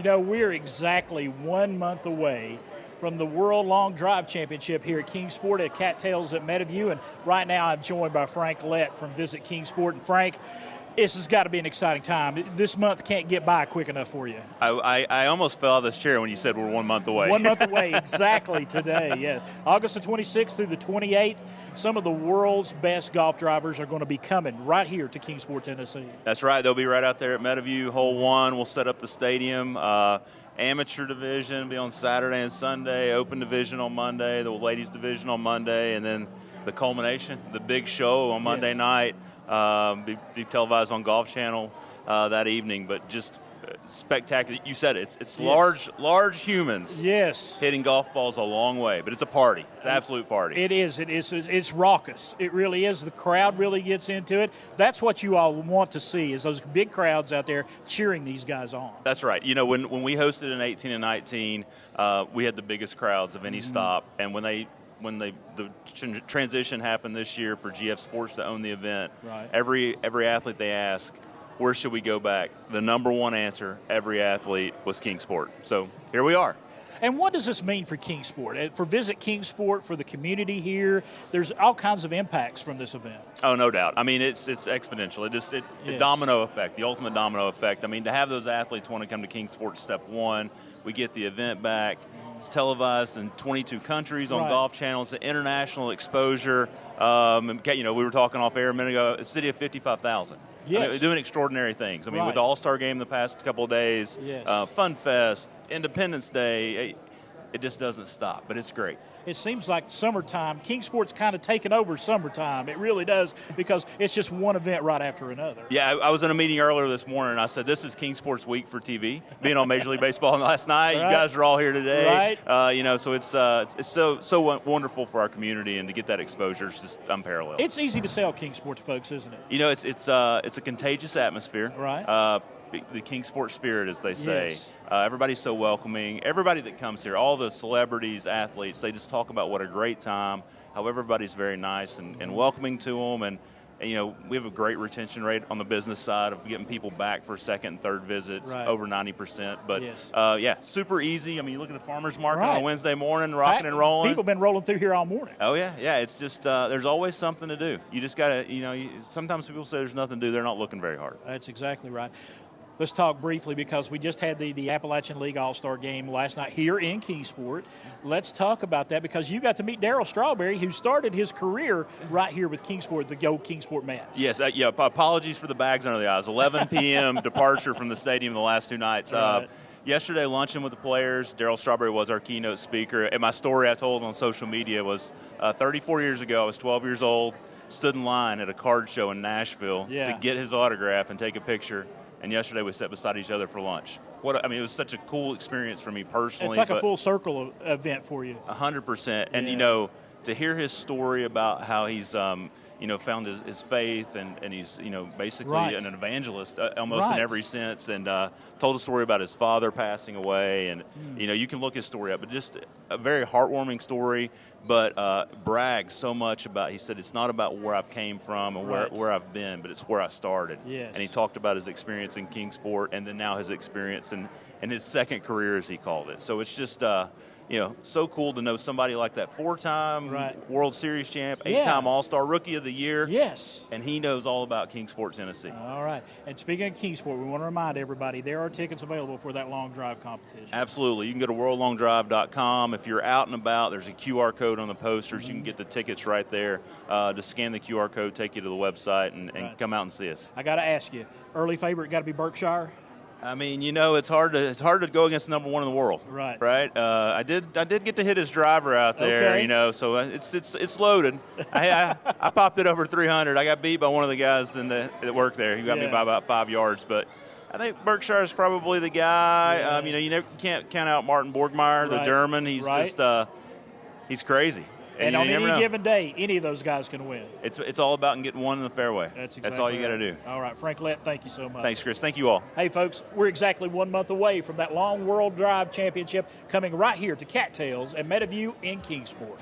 know, we're exactly 1 month away from the World Long Drive Championship here at Kingsport at Cattails at Meadowview, and right now I'm joined by Frank Lett from Visit Kingsport. And Frank, this has got to be an exciting time. This month can't get by quick enough for you. I almost fell out of this chair when you said we're 1 month away. 1 month away, exactly today, yeah. August the 26th through the 28th, some of the world's best golf drivers are going to be coming right here to Kingsport, Tennessee. That's right. They'll be right out there at Meadowview. Hole 1, we'll set up the stadium. Amateur division be on Saturday and Sunday, open division on Monday, the ladies division on Monday, and then the culmination, the big show on Monday night, be televised on Golf Channel that evening. But just spectacular. You said it. It's large humans hitting golf balls a long way, but it's a party. It's an absolute party. It is. It's raucous. It really is. The crowd really gets into it. That's what you all want to see, is those big crowds out there cheering these guys on. That's right. You know, when we hosted in 18 and 19, we had the biggest crowds of any stop, and when the transition happened this year for GF Sports to own the event, every athlete they ask, where should we go back? The number one answer, every athlete, was Kingsport. So here we are. And what does this mean for Kingsport? For Visit Kingsport, for the community here, there's all kinds of impacts from this event. Oh, no doubt. I mean, it's exponential. It domino effect, the ultimate domino effect. I mean, to have those athletes want to come to Kingsport, step one, we get the event back. It's televised in 22 countries on Golf Channel. It's an international exposure. You know, we were talking off air a minute ago. It's a city of 55,000. Yes. I mean, doing extraordinary things. I mean, with the All-Star Game the past couple of days, Fun Fest, Independence Day, it just doesn't stop, but it's great. It seems like summertime, Kingsport's kind of taken over summertime. It really does, because it's just one event right after another. Yeah, I was in a meeting earlier this morning, and I said, this is Kingsport's week for TV. Being on Major League Baseball last night, you guys are all here today. You know, so it's so wonderful for our community, and to get that exposure is just unparalleled. It's easy to sell Kingsport to folks, isn't it? You know, it's a contagious atmosphere. Right. The Kingsport spirit, as they say. Everybody's so welcoming. Everybody that comes here, all the celebrities, athletes, they just talk about what a great time, how everybody's very nice and welcoming to them. And, you know, we have a great retention rate on the business side of getting people back for second and third visits, over 90%. But, super easy. I mean, you look at the farmer's market on a Wednesday morning, rocking and rolling. People have been rolling through here all morning. Oh, yeah. It's just there's always something to do. You just got to, you know, sometimes people say there's nothing to do. They're not looking very hard. That's exactly right. Let's talk briefly, because we just had the Appalachian League All-Star Game last night here in Kingsport. Let's talk about that, because you got to meet Darryl Strawberry, who started his career right here with Kingsport, the old Kingsport Mets. Yes, apologies for the bags under the eyes. 11 p.m. departure from the stadium the last two nights. Yesterday, luncheon with the players. Darryl Strawberry was our keynote speaker. And my story I told on social media was 34 years ago, I was 12 years old, stood in line at a card show in Nashville to get his autograph and take a picture. And yesterday we sat beside each other for lunch. It was such a cool experience for me personally. It's like a full circle event for you. 100%. And, you know, to hear his story about how he's, you know, found his faith, and he's, you know, basically an evangelist almost in every sense, and told a story about his father passing away. And, you know, you can look his story up, but just a very heartwarming story, but bragged so much about, he said, it's not about where I've came from and where I've been, but it's where I started. And he talked about his experience in Kingsport, and then now his experience in his second career, as he called it. So it's just, you know, so cool to know somebody like that, four-time World Series champ, eight-time All-Star, Rookie of the Year. And he knows all about Kingsport, Tennessee. All right. And speaking of Kingsport, we want to remind everybody there are tickets available for that long drive competition. Absolutely. You can go to worldlongdrive.com. If you're out and about, there's a QR code on the posters. You can get the tickets right there. Just scan the QR code, take you to the website, and come out and see us. I got to ask you, early favorite got to be Berkshire? I mean, you know, it's hard to go against the number one in the world. Right. I did get to hit his driver out there, you know, so it's loaded. I popped it over 300. I got beat by one of the guys that worked there. He got me by about 5 yards, but I think Berkshire is probably the guy. You know, you can't count out Martin Borgmeyer, the German. He's just he's crazy. And on any given day, any of those guys can win. It's all about getting one in the fairway. That's all you got to do. All right, Frank Lett, thank you so much. Thanks, Chris. Thank you all. Hey, folks, we're exactly 1 month away from that Long World Drive Championship coming right here to Cattails at Meadowview in Kingsport.